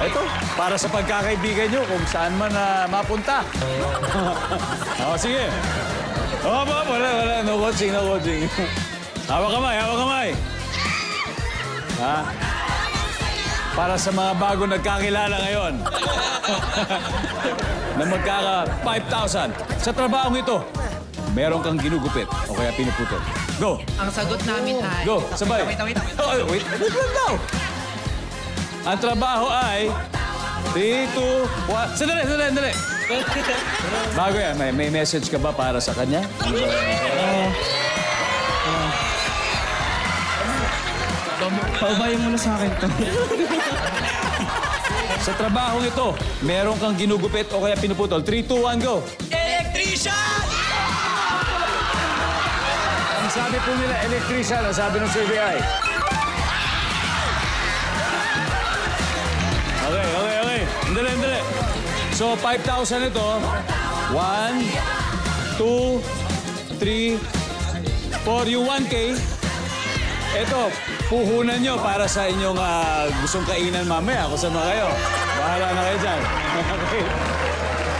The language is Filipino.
Ito, para sa pagkakaibigan nyo kung saan man mapunta. O, sige. Wala. No coaching. Hawak kamay. Ha? Para sa mga bago nagkakilala ngayon. Na magkaka 5,000. Sa trabahong ito, meron kang ginugupit o kaya pinuputol. Go! Ang sagot namin ay... Go! Sabay! Wait. Oh, wait lang daw! Ang trabaho ay... 3, 2, 1... Sandali! Bago yan, may message ka ba para sa kanya? Paubayan mo na sa akin to. Sa trabahong ito, meron kang ginugupit o kaya pinuputol. 3, 2, 1, go! Electrician! Ang sabi po nila, electrician. Ang sabi ng CBI. Okay. Andali. So, 5,000 ito. 1, 2, 3, 4. Yung 1K, ito, puhunan nyo para sa inyong gustong kainan mamaya. Kung saan na kayo. Bahala na kayo dyan. Okay.